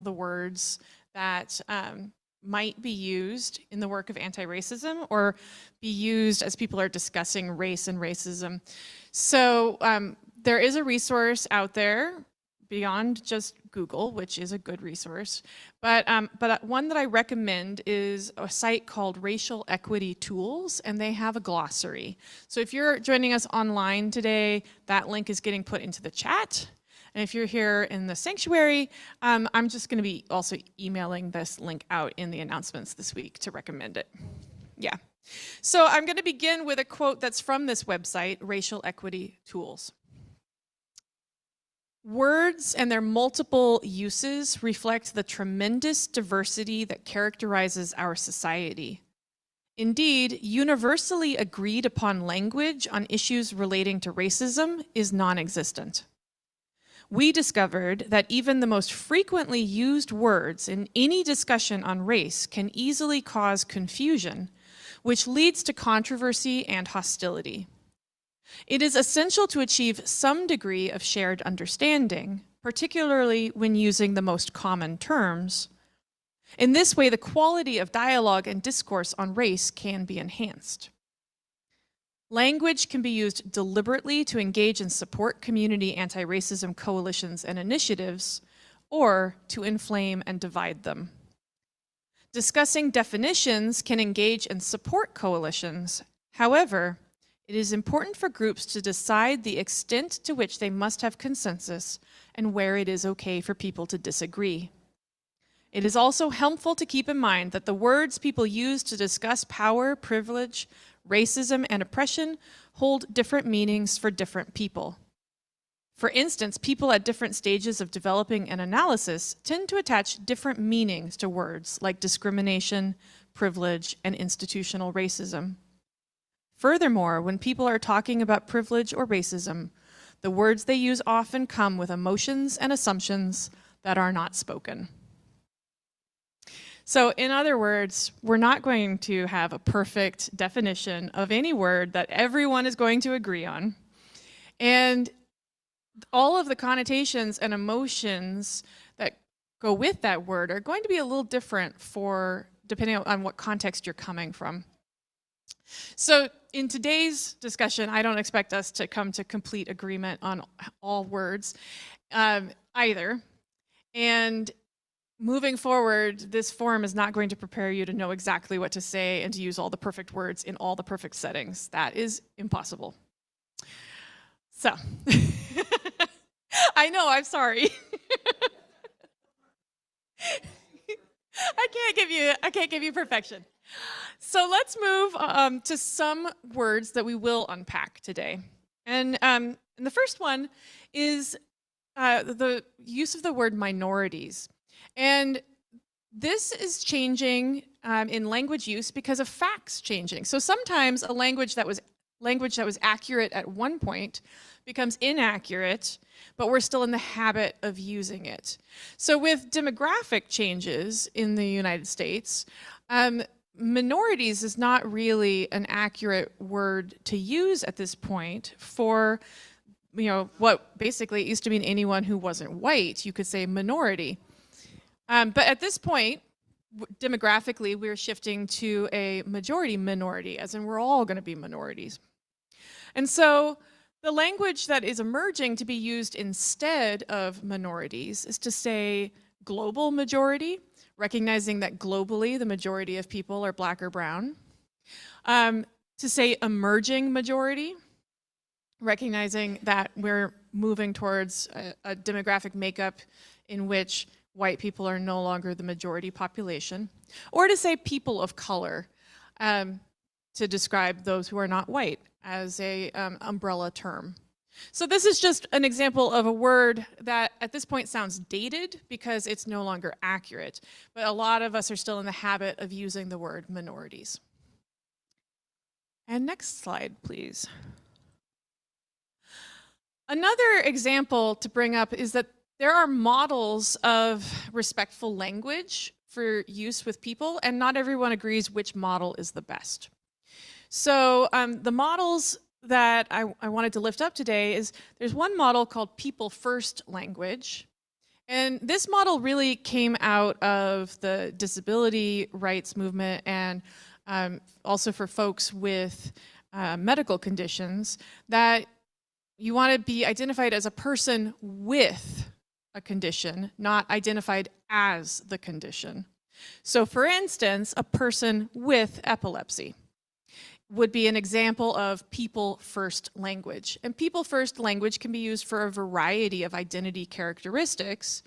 the words that might be used in the work of anti-racism or be used as people are discussing race and racism. So there is a resource out there beyond just Google, which is a good resource, but one that I recommend is a site called Racial Equity Tools, and they have a glossary. So if you're joining us online today, that link is getting put into the chat. And if you're here in the sanctuary, I'm just going to be also emailing this link out in the announcements this week to recommend it. Yeah. So I'm going to begin with a quote that's from this website, Racial Equity Tools. Words and their multiple uses reflect the tremendous diversity that characterizes our society. Indeed, universally agreed upon language on issues relating to racism is non-existent. We discovered that even the most frequently used words in any discussion on race can easily cause confusion, which leads to controversy and hostility. It is essential to achieve some degree of shared understanding, particularly when using the most common terms. In this way, the quality of dialogue and discourse on race can be enhanced. Language can be used deliberately to engage and support community anti-racism coalitions and initiatives, or to inflame and divide them. Discussing definitions can engage and support coalitions. However, it is important for groups to decide the extent to which they must have consensus and where it is okay for people to disagree. It is also helpful to keep in mind that the words people use to discuss power, privilege, racism, and oppression hold different meanings for different people. For instance, people at different stages of developing an analysis tend to attach different meanings to words like discrimination, privilege, and institutional racism. Furthermore, when people are talking about privilege or racism, the words they use often come with emotions and assumptions that are not spoken. So in other words, we're not going to have a perfect definition of any word that everyone is going to agree on. And all of the connotations and emotions that go with that word are going to be a little different depending on what context you're coming from. So in today's discussion, I don't expect us to come to complete agreement on all words either. And moving forward, this forum is not going to prepare you to know exactly what to say and to use all the perfect words in all the perfect settings. That is impossible. So, I know, I'm sorry. I can't give you perfection. So let's move to some words that we will unpack today. And the first one is the use of the word minorities. And this is changing in language use because of facts changing. So sometimes a language that was accurate at one point becomes inaccurate, but we're still in the habit of using it. So with demographic changes in the United States, minorities is not really an accurate word to use at this point for, what basically it used to mean anyone who wasn't white. You could say minority. But at this point, demographically, we're shifting to a majority minority, as in we're all going to be minorities. And so the language that is emerging to be used instead of minorities is to say global majority, recognizing that globally the majority of people are black or brown. To say emerging majority, recognizing that we're moving towards a demographic makeup in which white people are no longer the majority population. Or to say people of color, to describe those who are not white as a umbrella term. So this is just an example of a word that at this point sounds dated because it's no longer accurate, but a lot of us are still in the habit of using the word minorities. And next slide, please. Another example to bring up is that there are models of respectful language for use with people, and not everyone agrees which model is the best. So the models that I wanted to lift up today is there's one model called people first language, And this model really came out of the disability rights movement and also for folks with medical conditions, that you want to be identified as a person with a condition, not identified as the condition. So for instance, a person with epilepsy would be an example of people first language. And people first language can be used for a variety of identity characteristics,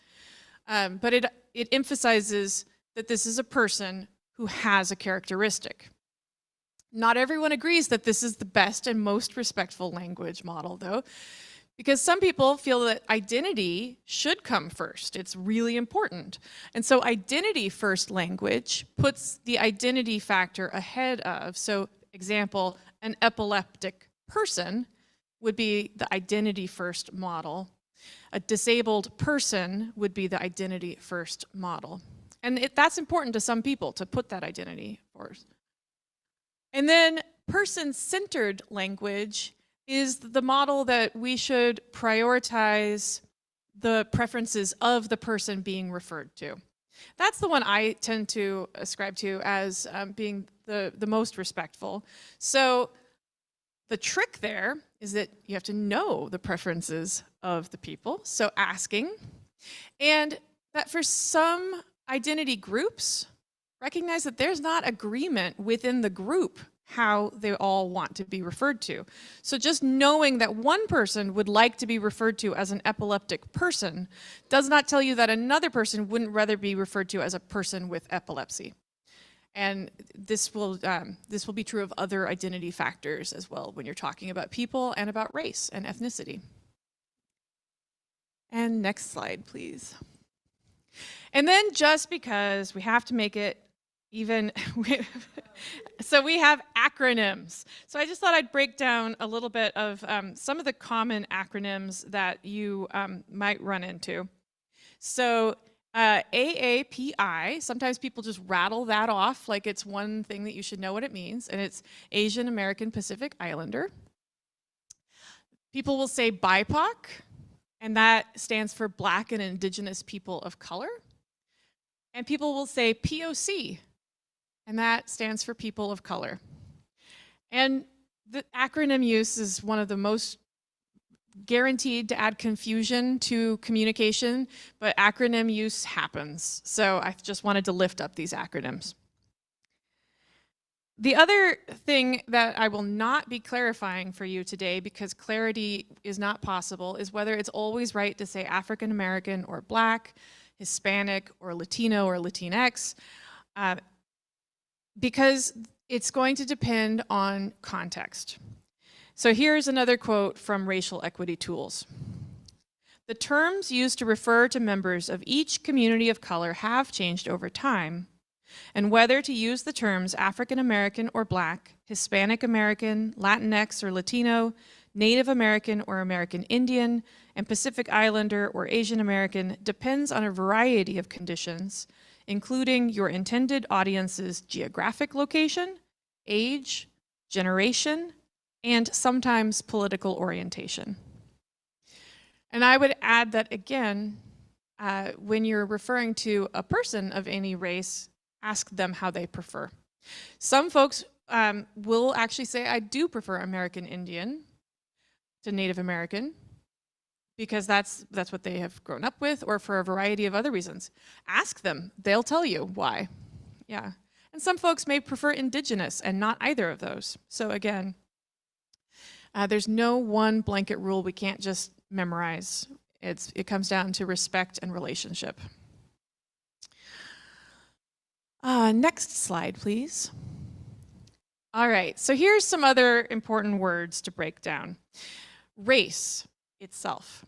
but it emphasizes that this is a person who has a characteristic. Not everyone agrees that this is the best and most respectful language model, though, because some people feel that identity should come first. It's really important. And so identity first language puts the identity factor ahead of, so example, an epileptic person would be the identity first model. A disabled person would be the identity first model. And that's important to some people, to put that identity first. And then person-centered language is the model that we should prioritize the preferences of the person being referred to. That's the one I tend to ascribe to as being the most respectful. So the trick there is that you have to know the preferences of the people, so asking, and that for some identity groups, recognize that there's not agreement within the group how they all want to be referred to. So just knowing that one person would like to be referred to as an epileptic person does not tell you that another person wouldn't rather be referred to as a person with epilepsy. And this will be true of other identity factors as well when you're talking about people and about race and ethnicity. And next slide, please. And then just because we have to make it even, so we have acronyms. So I just thought I'd break down a little bit of some of the common acronyms that you might run into. So AAPI, sometimes people just rattle that off like it's one thing that you should know what it means, and it's Asian American Pacific Islander. People will say BIPOC, and that stands for Black and Indigenous People of Color. And people will say POC, and that stands for People of Color. And the acronym use is one of the most guaranteed to add confusion to communication, but acronym use happens. So I just wanted to lift up these acronyms. The other thing that I will not be clarifying for you today, because clarity is not possible, is whether it's always right to say African American or Black, Hispanic or Latino or Latinx, because it's going to depend on context. So here's another quote from Racial Equity Tools. The terms used to refer to members of each community of color have changed over time, and whether to use the terms African American or Black, Hispanic American, Latinx or Latino, Native American or American Indian, and Pacific Islander or Asian American depends on a variety of conditions, including your intended audience's geographic location, age, generation, and sometimes political orientation. And I would add that again, when you're referring to a person of any race, ask them how they prefer. Some folks will actually say, I do prefer American Indian to Native American, because that's what they have grown up with, or for a variety of other reasons. Ask them, they'll tell you why. Yeah. And some folks may prefer Indigenous and not either of those. So again, there's no one blanket rule we can't just memorize. It comes down to respect and relationship. Next slide, please. All right, so here's some other important words to break down. Race itself.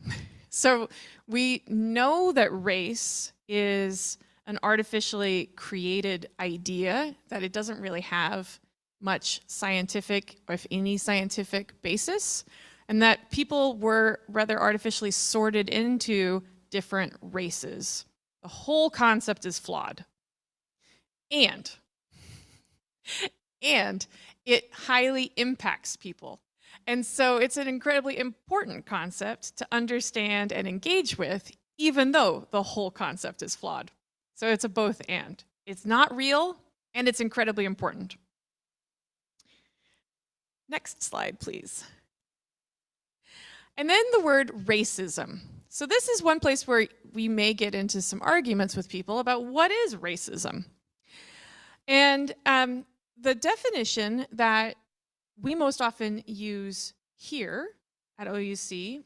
So we know that race is an artificially created idea, that it doesn't really have much scientific, or if any scientific basis, and that people were rather artificially sorted into different races. The whole concept is flawed. And it highly impacts people. And so it's an incredibly important concept to understand and engage with, even though the whole concept is flawed. So it's a both and. It's not real, and it's incredibly important. Next slide, please. And then the word racism. So this is one place where we may get into some arguments with people about what is racism. And the definition that we most often use here at OUC,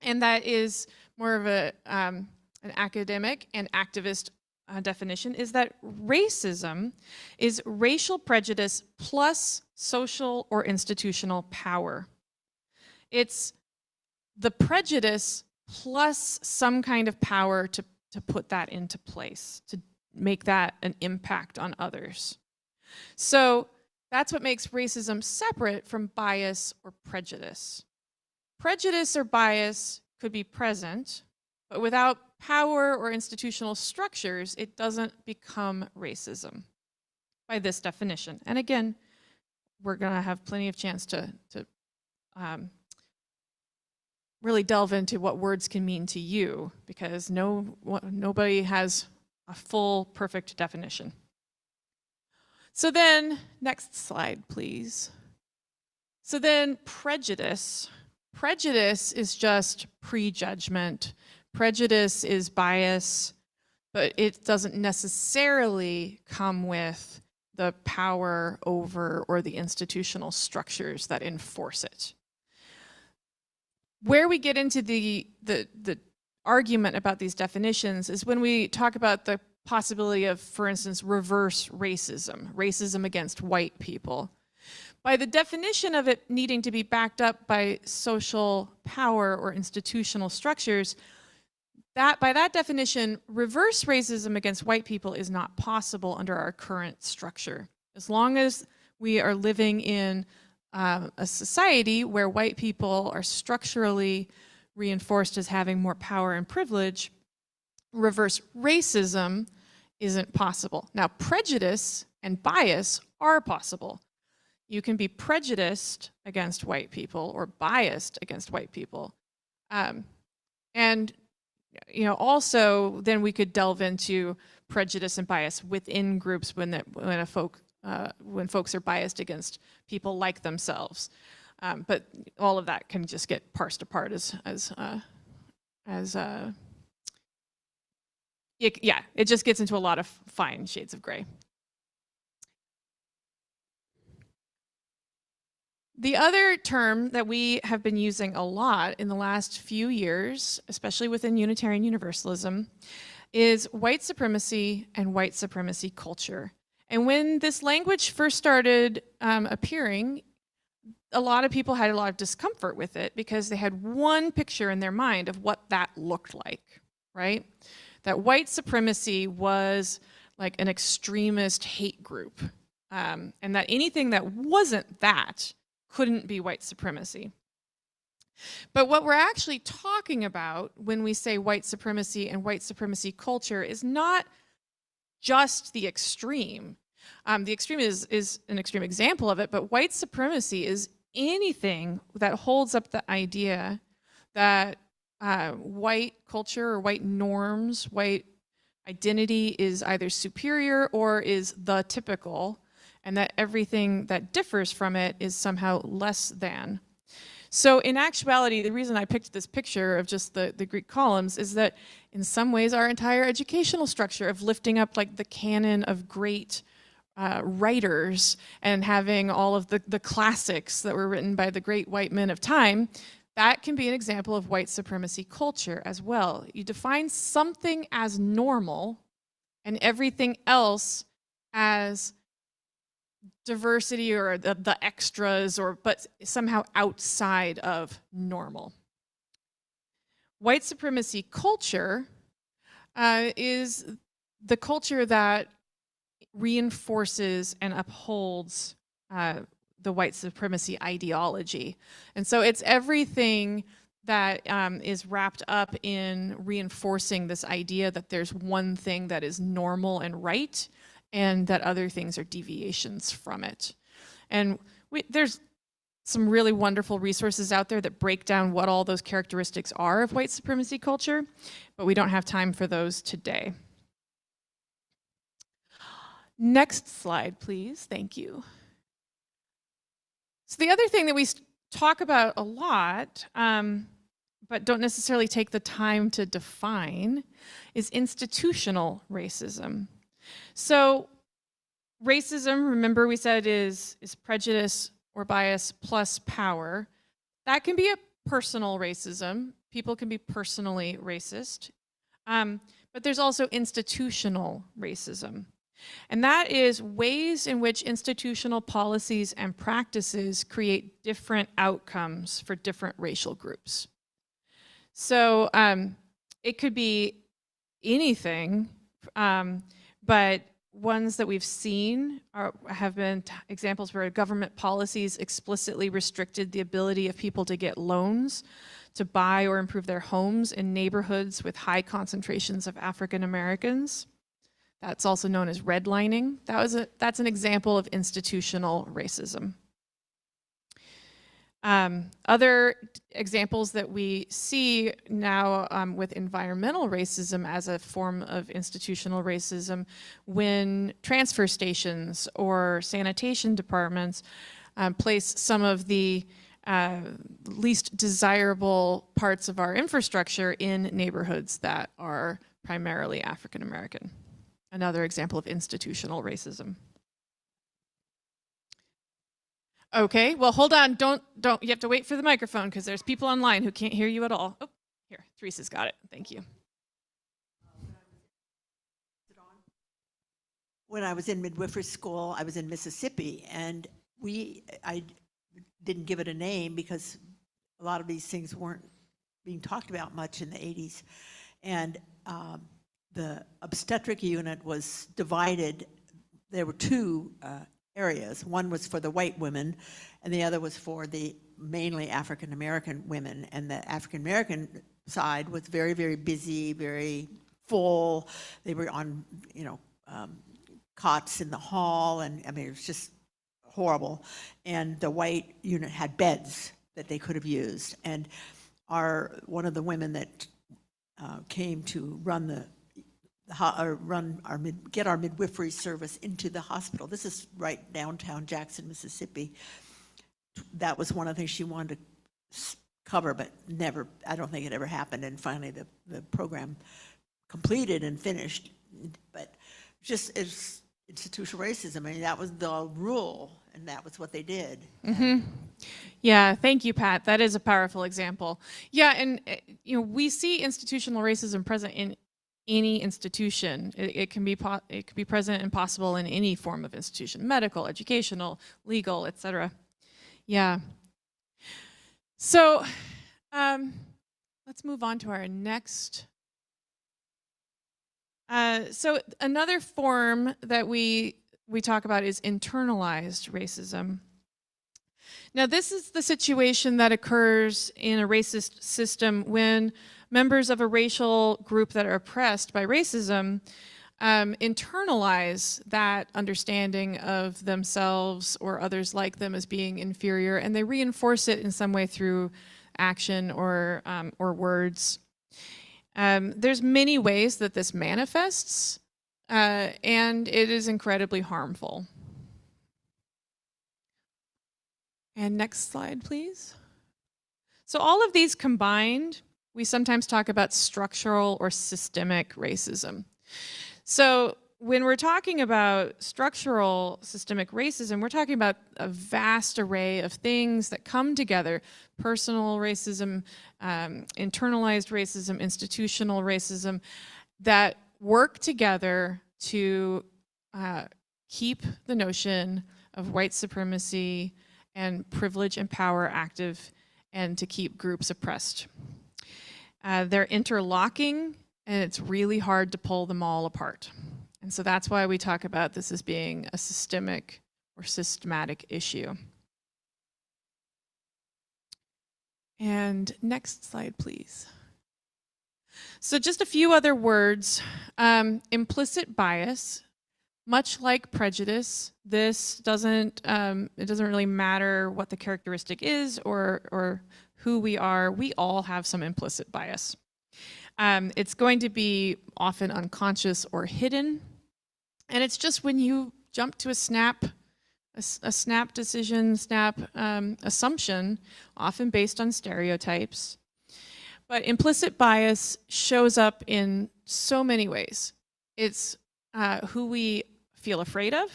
and that is more of an academic and activist definition, is that racism is racial prejudice plus social or institutional power. It's the prejudice plus some kind of power to put that into place, to make that an impact on others. So that's what makes racism separate from bias or prejudice. Prejudice or bias could be present, but without power or institutional structures, it doesn't become racism by this definition. And again, we're going to have plenty of chance to really delve into what words can mean to you, because nobody has a full, perfect definition. So then, next slide, please. So then prejudice. Prejudice is just prejudgment. Prejudice is bias, but it doesn't necessarily come with the power over or the institutional structures that enforce it. Where we get into the argument about these definitions is when we talk about the possibility of, for instance, reverse racism, racism against white people. By the definition of it needing to be backed up by social power or institutional structures, by that definition, reverse racism against white people is not possible under our current structure. As long as we are living in a society where white people are structurally reinforced as having more power and privilege, reverse racism isn't possible. Now, prejudice and bias are possible. You can be prejudiced against white people or biased against white people. And also then we could delve into prejudice and bias within groups when folks are biased against people like themselves. But all of that can just get parsed apart it just gets into a lot of fine shades of gray. The other term that we have been using a lot in the last few years, especially within Unitarian Universalism, is white supremacy and white supremacy culture. And when this language first started appearing, a lot of people had a lot of discomfort with it because they had one picture in their mind of what that looked like, right? That white supremacy was like an extremist hate group, and that anything that wasn't that couldn't be white supremacy. But what we're actually talking about when we say white supremacy and white supremacy culture is not just the extreme. The extreme is an extreme example of it, but white supremacy is anything that holds up the idea that white culture or white norms, white identity is either superior or is the typical, and that everything that differs from it is somehow less than. So in actuality, the reason I picked this picture of just the Greek columns is that in some ways our entire educational structure of lifting up like the canon of great writers and having all of the classics that were written by the great white men of time, that can be an example of white supremacy culture as well. You define something as normal and everything else as diversity or the extras, but somehow outside of normal. White supremacy culture is the culture that reinforces and upholds the white supremacy ideology. And so it's everything that is wrapped up in reinforcing this idea that there's one thing that is normal and right, and that other things are deviations from it. And there's some really wonderful resources out there that break down what all those characteristics are of white supremacy culture, but we don't have time for those today. Next slide, please. Thank you. So the other thing that we talk about a lot, but don't necessarily take the time to define, is institutional racism. So racism, remember we said is prejudice or bias plus power. That can be a personal racism. People can be personally racist. But there's also institutional racism. And that is ways in which institutional policies and practices create different outcomes for different racial groups. So it could be anything, but ones that we've seen have been examples where government policies explicitly restricted the ability of people to get loans to buy or improve their homes in neighborhoods with high concentrations of African Americans. That's also known as redlining. That's an example of institutional racism. Other examples that we see now with environmental racism as a form of institutional racism, when transfer stations or sanitation departments place some of the least desirable parts of our infrastructure in neighborhoods that are primarily African American. Another example of institutional racism. Okay, well, hold on. Don't. You have to wait for the microphone because there's people online who can't hear you at all. Oh, here, Teresa's got it. Thank you. When I was in midwifery school, I was in Mississippi, and I didn't give it a name because a lot of these things weren't being talked about much in the 80s. And the obstetric unit was divided. There were two areas. One was for the white women, and the other was for the mainly African American women. And the African American side was very, very busy, very full. They were on, cots in the hall, and I mean, it was just horrible. And the white unit had beds that they could have used. And one of the women that came to get our midwifery service into the hospital. This is right downtown Jackson, Mississippi. That was one of the things she wanted to cover, but never, I don't think it ever happened. And finally the program completed and finished. But just as institutional racism, I mean, that was the rule, and that was what they did. Mm-hmm. Yeah, thank you, Pat. That is a powerful example. Yeah, and we see institutional racism present in any institution. It can be present and possible in any form of institution: medical, educational, legal, etc. Yeah. So let's move on to our next. So another form that we talk about is internalized racism. Now, this is the situation that occurs in a racist system when members of a racial group that are oppressed by racism internalize that understanding of themselves or others like them as being inferior, and they reinforce it in some way through action or words. There's many ways that this manifests, and it is incredibly harmful. And next slide, please. So all of these combined, we sometimes talk about structural or systemic racism. So when we're talking about structural systemic racism, we're talking about a vast array of things that come together: personal racism, internalized racism, institutional racism, that work together to keep the notion of white supremacy and privilege and power active, and to keep groups oppressed. They're interlocking, and it's really hard to pull them all apart. And so that's why we talk about this as being a systemic or systematic issue. And next slide, please. So just a few other words. Implicit bias. much like prejudice, this doesn't, it doesn't really matter what the characteristic is or who we are. We all have some implicit bias. It's going to be often unconscious or hidden. And it's just when you jump to a snap decision, assumption, often based on stereotypes. But implicit bias shows up in so many ways. It's who we feel afraid of.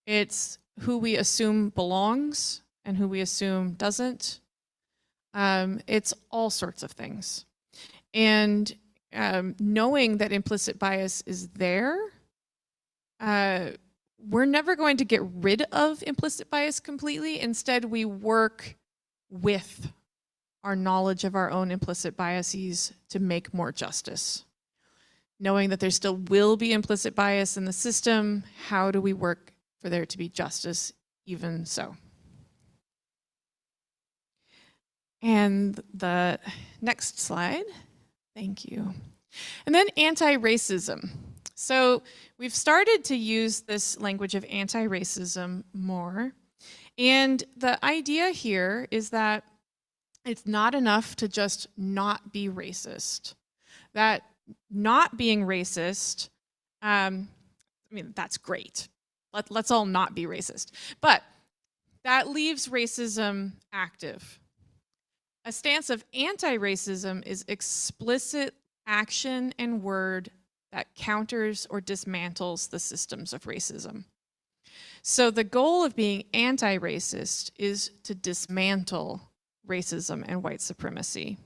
It's who we assume belongs and who we assume doesn't. It's all sorts of things. And knowing that implicit bias is there, we're never going to get rid of implicit bias completely. Instead, we work with our knowledge of our own implicit biases to make more justice. Knowing that there still will be implicit bias in the system, how do we work for there to be justice even so? And the next slide, thank you. And then anti-racism. So we've started to use this language of anti-racism more. And the idea here is that it's not enough to just not be racist. That not being racist, I mean, that's great. Let's all not be racist. But that leaves racism active. A stance of anti-racism is explicit action and word that counters or dismantles the systems of racism. So the goal of being anti-racist is to dismantle racism and white supremacy.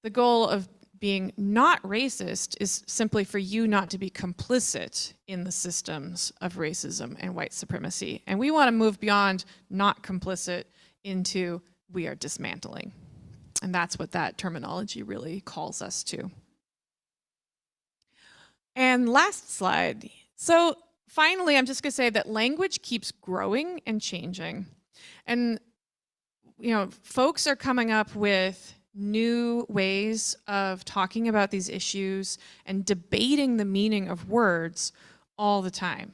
The goal of being not racist is simply for you not to be complicit in the systems of racism and white supremacy. And we want to move beyond not complicit into we are dismantling. And that's what that terminology really calls us to. And last slide. So finally, I'm just going to say that language keeps growing and changing. And you know, folks are coming up with new ways of talking about these issues and debating the meaning of words all the time.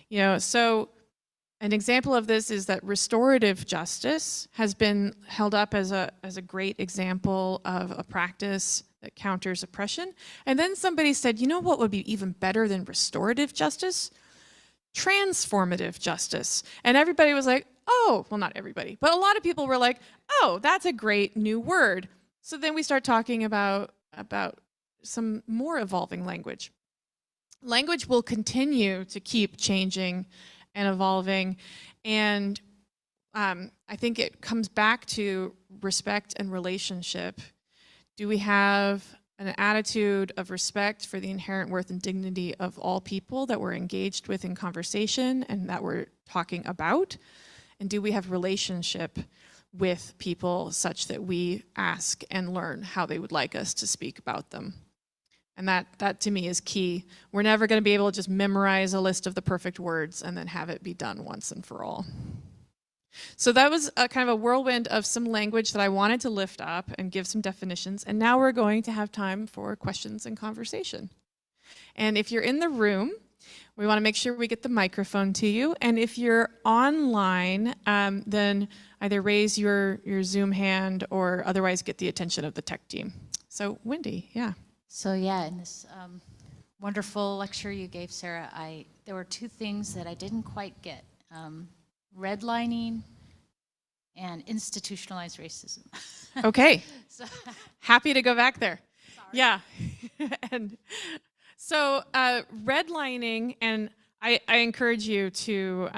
You know, so an example of this is that restorative justice has been held up as a great example of a practice that counters oppression. And then somebody said, you know what would be even better than restorative justice? Transformative justice. And everybody was like, oh, well, not everybody, but a lot of people were like, oh, that's a great new word. So then we start talking about some more evolving language. Language will continue to keep changing and evolving. And I think it comes back to respect and relationship. Do we have an attitude of respect for the inherent worth and dignity of all people that we're engaged with in conversation and that we're talking about? And do we have relationship with people such that we ask and learn how they would like us to speak about them? And that to me is key. We're never going to be able to just memorize a list of the perfect words and then have it be done once and for all. So that was a kind of a whirlwind of some language that I wanted to lift up and give some definitions. And now we're going to have time for questions and conversation. And if you're in the room, we want to make sure we get the microphone to you. And if you're online, then either raise your Zoom hand or otherwise get the attention of the tech team. So Wendy, yeah. So yeah, in this wonderful lecture you gave, Sarah, there were two things that I didn't quite get. Redlining and institutionalized racism. Okay. So, happy to go back there. sorry. Yeah. And so redlining, and I encourage you to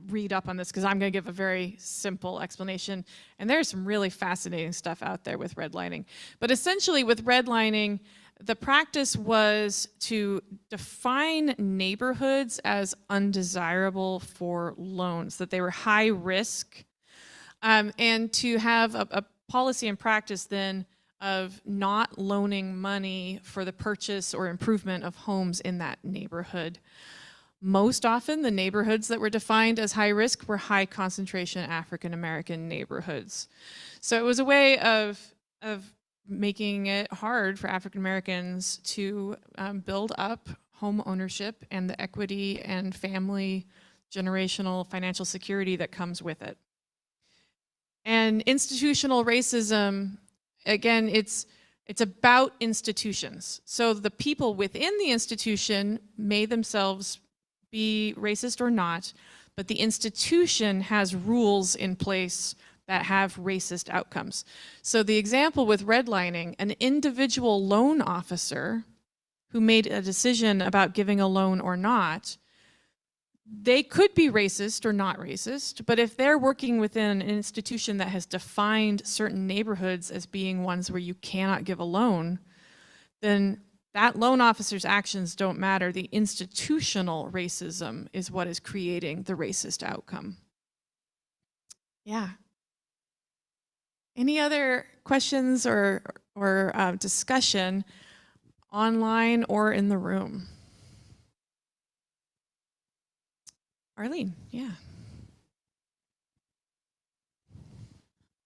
read up on this because I'm going to give a very simple explanation. And there's some really fascinating stuff out there with redlining. But essentially with redlining, the practice was to define neighborhoods as undesirable for loans, that they were high risk, and to have a policy and practice then of not loaning money for the purchase or improvement of homes in that neighborhood. Most often, the neighborhoods that were defined as high risk were high concentration African American neighborhoods. So it was a way of making it hard for African Americans to build up home ownership and the equity and family generational financial security that comes with it. And institutional racism, again, it's about institutions. So the people within the institution may themselves be racist or not, but the institution has rules in place that have racist outcomes. So the example with redlining, an individual loan officer who made a decision about giving a loan or not, they could be racist or not racist, but if they're working within an institution that has defined certain neighborhoods as being ones where you cannot give a loan, then that loan officer's actions don't matter. The institutional racism is what is creating the racist outcome. Yeah. Any other questions or discussion online or in the room? Arlene, yeah.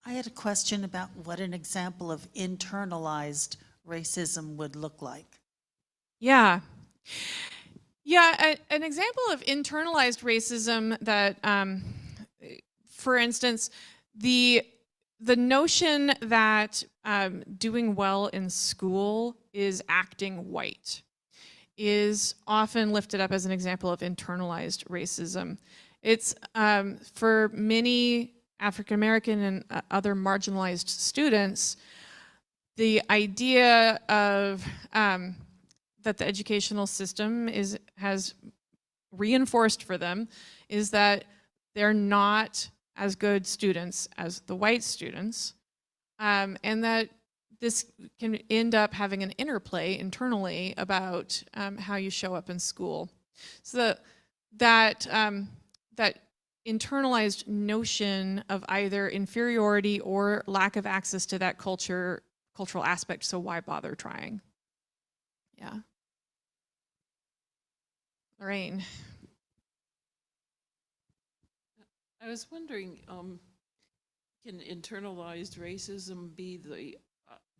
I had a question about what an example of internalized racism would look like. Yeah. Yeah, an example of internalized racism that, for instance, the notion that doing well in school is acting white is often lifted up as an example of internalized racism. It's for many African American and other marginalized students, the idea of that the educational system has reinforced for them is that they're not as good students as the white students, and that this can end up having an interplay internally about how you show up in school. So that internalized notion of either inferiority or lack of access to that cultural aspect, so why bother trying? Yeah. Lorraine. I was wondering, can internalized racism be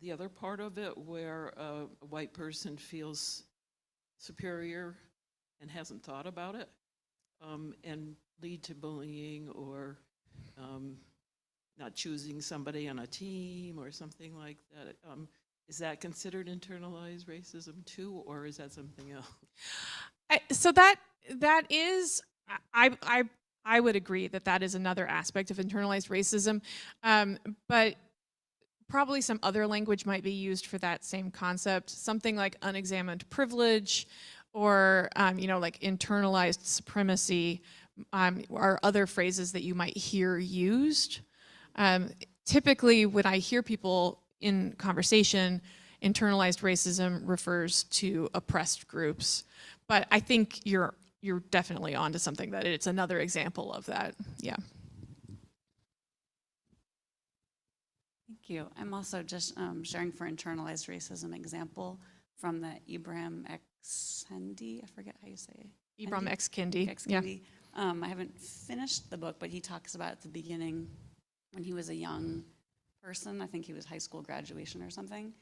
the other part of it, where a white person feels superior and hasn't thought about it, and lead to bullying or not choosing somebody on a team or something like that? Is that considered internalized racism too, or is that something else? So that is, I would agree that is another aspect of internalized racism, but probably some other language might be used for that same concept, something like unexamined privilege, or like internalized supremacy, are other phrases that you might hear used. Typically, when I hear people in conversation, internalized racism refers to oppressed groups, but I think you're definitely onto something, that it's another example of that. Yeah. Thank you. I'm also just sharing for internalized racism example from the Ibram X. Kendi. I forget how you say it. Ibram X. Kendi. Yeah. I haven't finished the book, but he talks about at the beginning when he was a young person. I think he was high school graduation or something.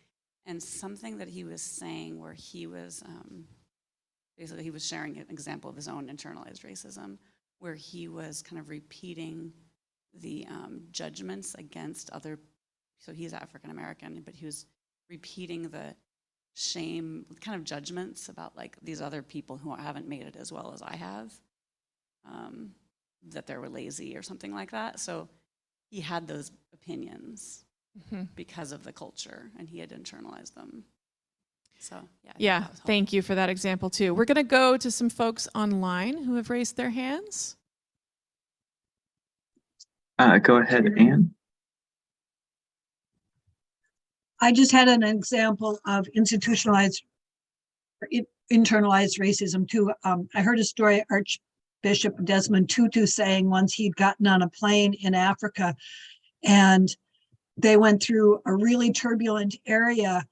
And something that he was saying where he was, basically he was sharing an example of his own internalized racism, where he was kind of repeating the judgments against other, so he's African American, but he was repeating the shame, kind of judgments about like these other people who haven't made it as well as I have, that they were lazy or something like that. So he had those opinions because of the culture, and he had internalized them. So yeah, thank you for that example too. We're going to go to some folks online who have raised their hands. Go ahead, Anne. I just had an example of internalized racism too. I heard a story, Archbishop Desmond Tutu saying once he'd gotten on a plane in Africa and they went through a really turbulent area,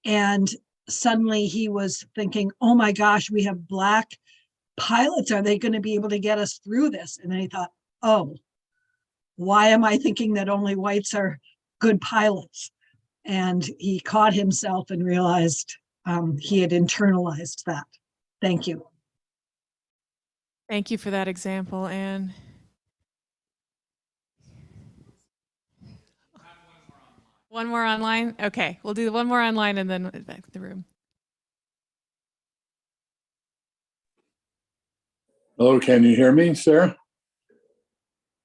and suddenly he was thinking, oh my gosh, we have Black pilots. Are they going to be able to get us through this? And then he thought, oh, why am I thinking that only whites are good pilots? And he caught himself and realized he had internalized that. Thank you. Thank you for that example, Anne. One more online? Okay, we'll do one more online and then back to the room. Hello, can you hear me, Sarah?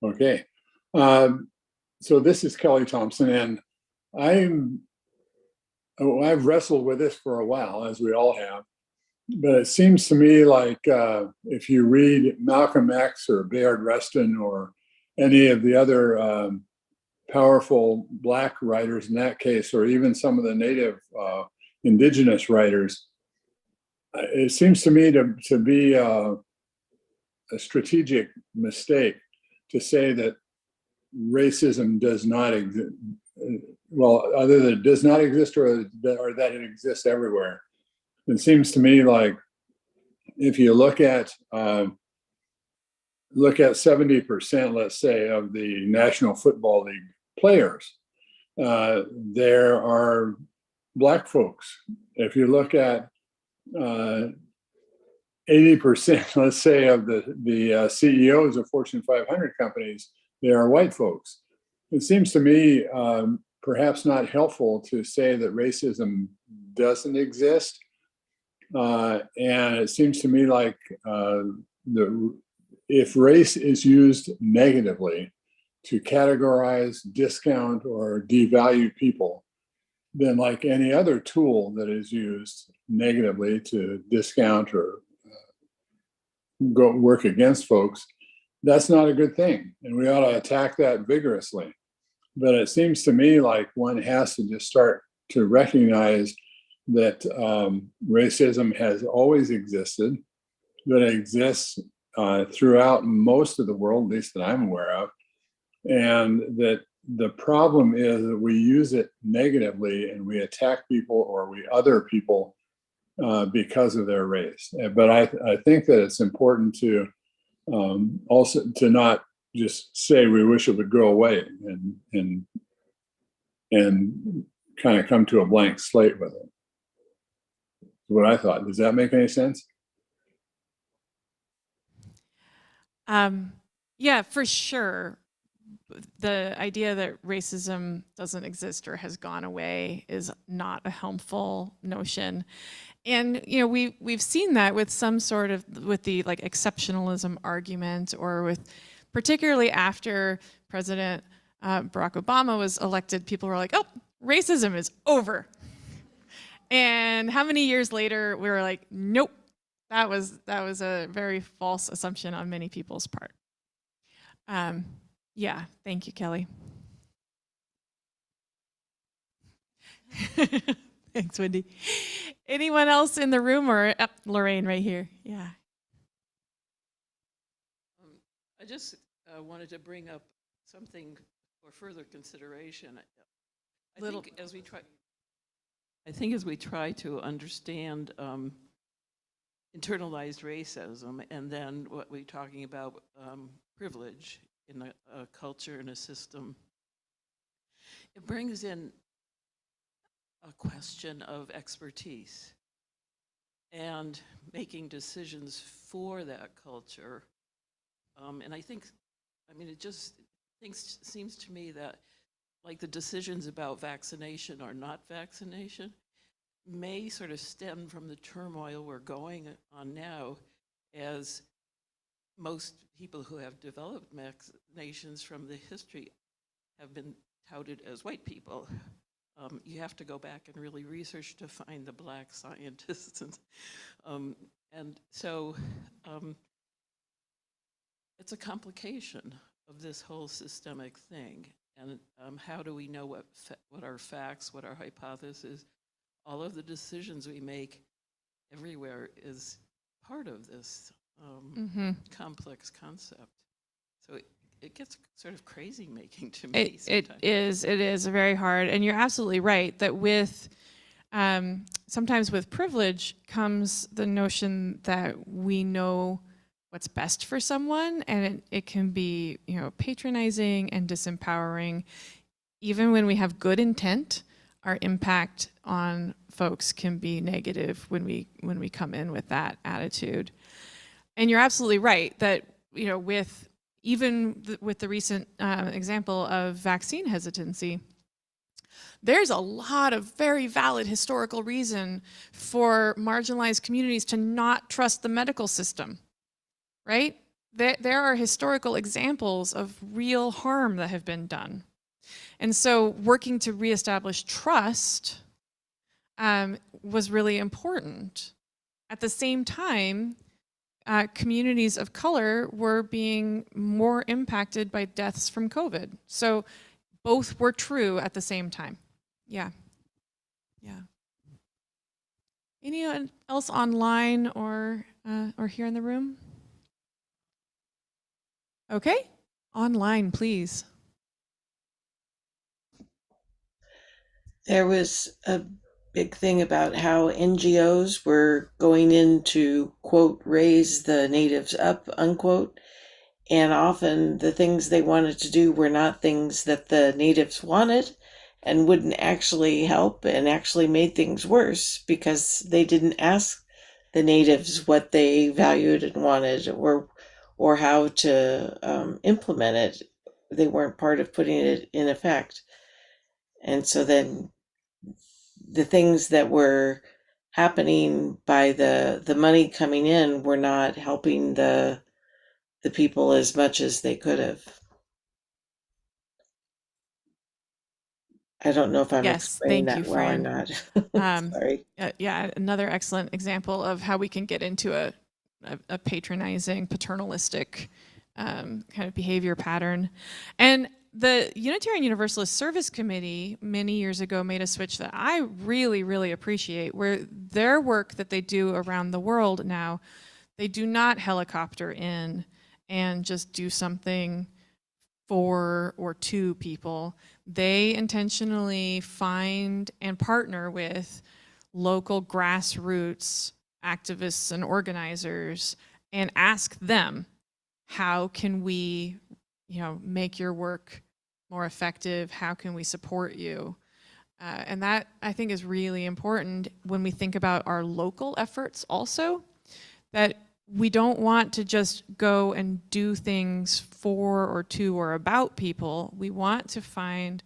Okay. So this is Kelly Thompson, and I've wrestled with this for a while, as we all have. But it seems to me like if you read Malcolm X or Bayard Rustin or any of the other powerful Black writers in that case, or even some of the native indigenous writers, it seems to me to be a strategic mistake to say that racism does not exist. Well, either that it does not exist or that it exists everywhere. It seems to me like if you look at 70%, let's say, of the National Football League players, there are Black folks. If you look at 80%, let's say, of the CEOs of Fortune 500 companies, they are white folks. It seems to me perhaps not helpful to say that racism doesn't exist. And it seems to me like if race is used negatively to categorize, discount, or devalue people, then like any other tool that is used negatively to discount or go work against folks, that's not a good thing. And we ought to attack that vigorously. But it seems to me like one has to just start to recognize that racism has always existed, that it exists throughout most of the world, at least that I'm aware of, and that the problem is that we use it negatively and we attack people or we other people because of their race. But I think that it's important to also to not just say we wish it would go away and kind of come to a blank slate with it. What I thought. Does that make any sense? Yeah, for sure. The idea that racism doesn't exist or has gone away is not a helpful notion. And you know, we've seen that with some sort of with the like exceptionalism argument, or with particularly after President Barack Obama was elected, people were like, "Oh, racism is over." And how many years later we were like, "Nope, that was a very false assumption on many people's part." Yeah, thank you, Kelly. Thanks, Wendy. Anyone else in the room, or Lorraine right here? Yeah. I just wanted to bring up something for further consideration. I think as we try to understand internalized racism, and then what we're talking about privilege in a culture and a system, it brings in a question of expertise and making decisions for that culture. And I think, it just seems to me that like the decisions about vaccination or not vaccination may sort of stem from the turmoil we're going on now, as most people who have developed vaccinations from the history have been touted as white people. You have to go back and really research to find the Black scientists. And so it's a complication of this whole systemic thing. And how do we know what are facts, what are hypotheses? All of the decisions we make everywhere is part of this complex concept. So it gets sort of crazy making to me sometimes. It is very hard. And you're absolutely right that with sometimes with privilege comes the notion that we know what's best for someone, and it can be, patronizing and disempowering, even when we have good intent. our impact on folks can be negative when we come in with that attitude. And you're absolutely right that, you know, with the recent example of vaccine hesitancy, there's a lot of very valid historical reason for marginalized communities to not trust the medical system, right? There are historical examples of real harm that have been done. And so working to reestablish trust was really important. At the same time, communities of color were being more impacted by deaths from COVID. So both were true at the same time. Yeah. Yeah. Anyone else online or here in the room? Okay. Online, please. There was a big thing about how NGOs were going in to, quote, raise the natives up, unquote. And often the things they wanted to do were not things that the natives wanted and wouldn't actually help, and actually made things worse because they didn't ask the natives what they valued and wanted, or how to implement it. They weren't part of putting it in effect. And so then the things that were happening by the money coming in were not helping the people as much as they could have. I don't know if I'm Yes, explaining thank you, that well or Fran. not. Sorry. Yeah, another excellent example of how we can get into a patronizing, paternalistic kind of behavior pattern. And the Unitarian Universalist Service Committee many years ago made a switch that I really, really appreciate, where their work that they do around the world now, they do not helicopter in and just do something for or to people. They intentionally find and partner with local grassroots activists and organizers and ask them, how can we, you know, make your work more effective? How can we support you? And that, I think, is really important when we think about our local efforts also, that we don't want to just go and do things for or to or about people. We want to find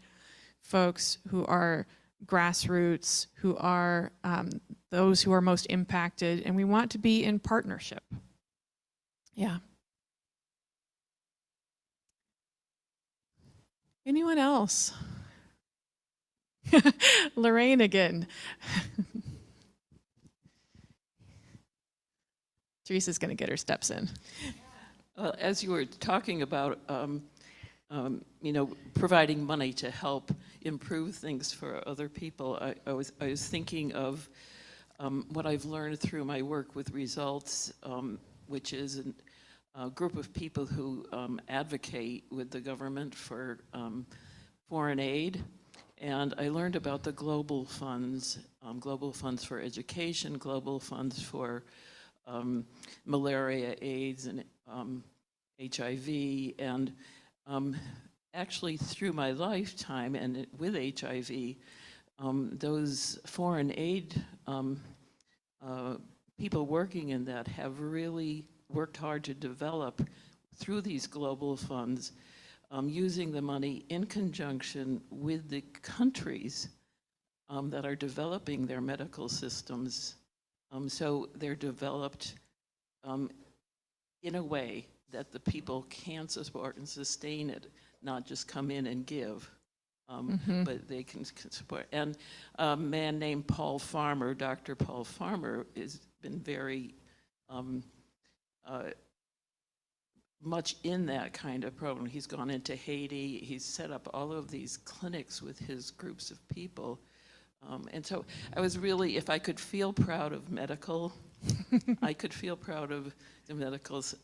folks who are grassroots, who are those who are most impacted, and we want to be in partnership. Yeah. Anyone else? Lorraine again. Teresa's going to get her steps in. As you were talking about, providing money to help improve things for other people, I was thinking of what I've learned through my work with Results, which is a group of people who advocate with the government for foreign aid. And I learned about the global funds for education, global funds for malaria, AIDS, and HIV. And actually through my lifetime and with HIV, those foreign aid people working in that have really worked hard to develop through these global funds, using the money in conjunction with the countries that are developing their medical systems. So they're developed in a way that the people can support and sustain it, not just come in and give, but they can support. And a man named Paul Farmer, Dr. Paul Farmer, has been very much in that kind of program. He's gone into Haiti, he's set up all of these clinics with his groups of people. And so I was really, if I could feel proud of medical, I could feel proud of the medicals,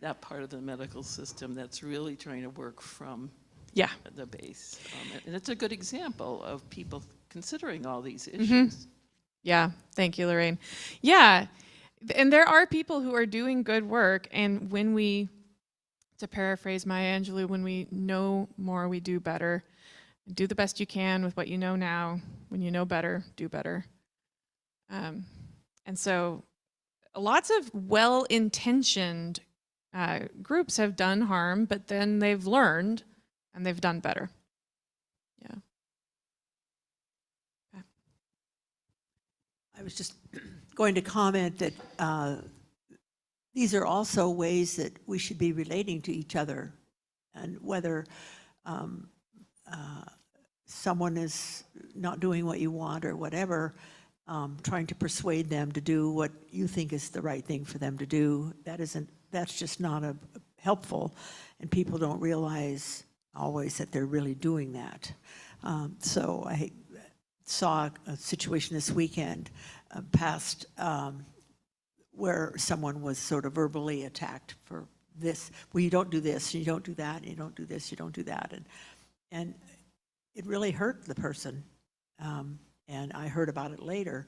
that part of the medical system that's really trying to work from the base. And it's a good example of people considering all these issues. Yeah, thank you, Lorraine. Yeah, and there are people who are doing good work, and when we, to paraphrase Maya Angelou, when we know more, we do better. Do the best you can with what you know now. When you know better, do better. And so lots of well-intentioned groups have done harm, but then they've learned and they've done better. Yeah. Okay. I was just going to comment that these are also ways that we should be relating to each other, and whether someone is not doing what you want or whatever, trying to persuade them to do what you think is the right thing for them to do, that's just not helpful, and people don't realize always that they're really doing that. So I saw a situation this weekend past where someone was sort of verbally attacked for this. Well, you don't do this, you don't do that, you don't do this, you don't do that, and it really hurt the person. And I heard about it later,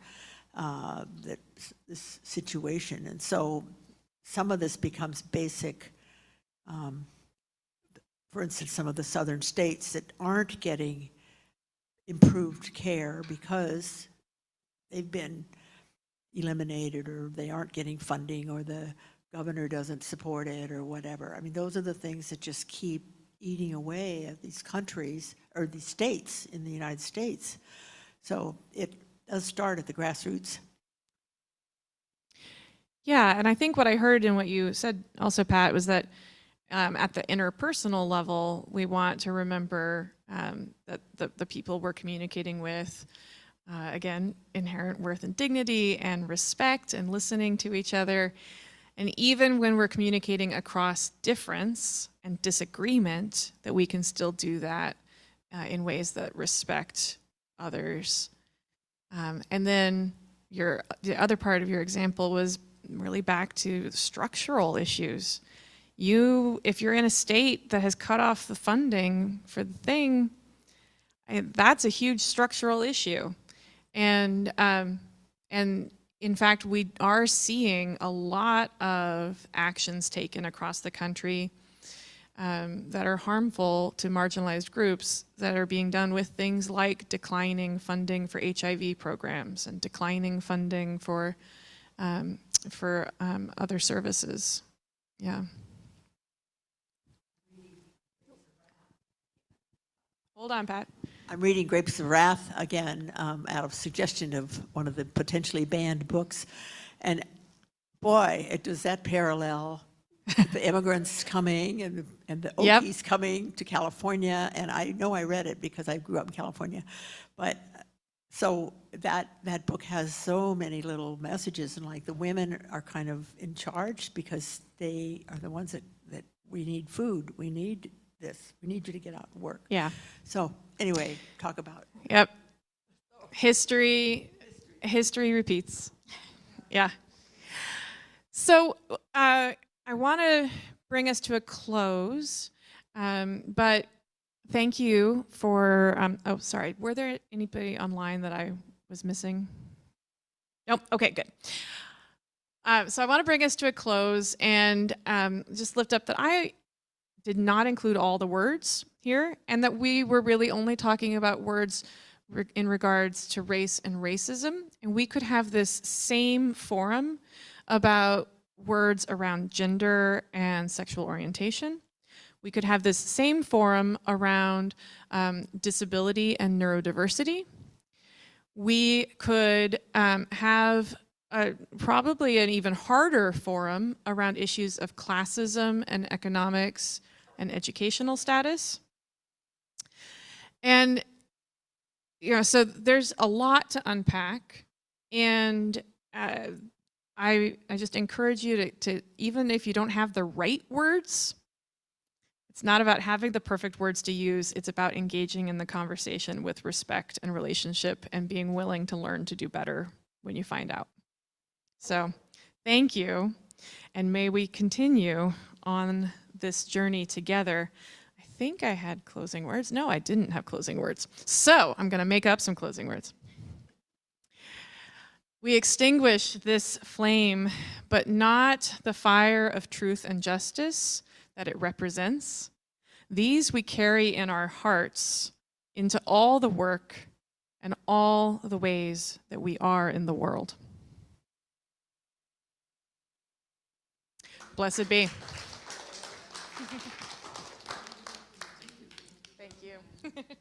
that this situation, and so some of this becomes basic. For instance, some of the southern states that aren't getting improved care because they've been eliminated, or they aren't getting funding, or the governor doesn't support it, or whatever. I mean, those are the things that just keep eating away at these countries, or these states in the United States. So it does start at the grassroots. Yeah, and I think what I heard in what you said also, Pat, was that at the interpersonal level, we want to remember that the people we're communicating with, again, inherent worth and dignity and respect and listening to each other. And even when we're communicating across difference and disagreement, that we can still do that in ways that respect others. And then the other part of your example was really back to structural issues. If you're in a state that has cut off the funding for the thing, that's a huge structural issue. And in fact, we are seeing a lot of actions taken across the country that are harmful to marginalized groups, that are being done with things like declining funding for HIV programs and declining funding for other services. Yeah. Hold on, Pat. I'm reading Grapes of Wrath again, out of suggestion of one of the potentially banned books. And boy, does that parallel the immigrants coming and the Yep. Okies coming to California. And I know I read it because I grew up in California. But so that book has so many little messages, and like the women are kind of in charge because they are the ones that we need food, we need this, we need you to get out and work. Yeah. So anyway, talk about. Yep. History repeats. Yeah. So I want to bring us to a close, but thank you for, oh, sorry. Were there anybody online that I was missing? Nope. Okay, good. So I want to bring us to a close and just lift up that I did not include all the words here, and that we were really only talking about words in regards to race and racism. And we could have this same forum about words around gender and sexual orientation. We could have this same forum around disability and neurodiversity. We could have probably an even harder forum around issues of classism and economics and educational status. And, so there's a lot to unpack. And I just encourage you to, even if you don't have the right words, it's not about having the perfect words to use, it's about engaging in the conversation with respect and relationship and being willing to learn to do better when you find out. So thank you, and may we continue on this journey together. I think I had closing words. No, I didn't have closing words. So I'm going to make up some closing words. We extinguish this flame, but not the fire of truth and justice that it represents. These we carry in our hearts into all the work and all the ways that we are in the world. Blessed be. Thank you.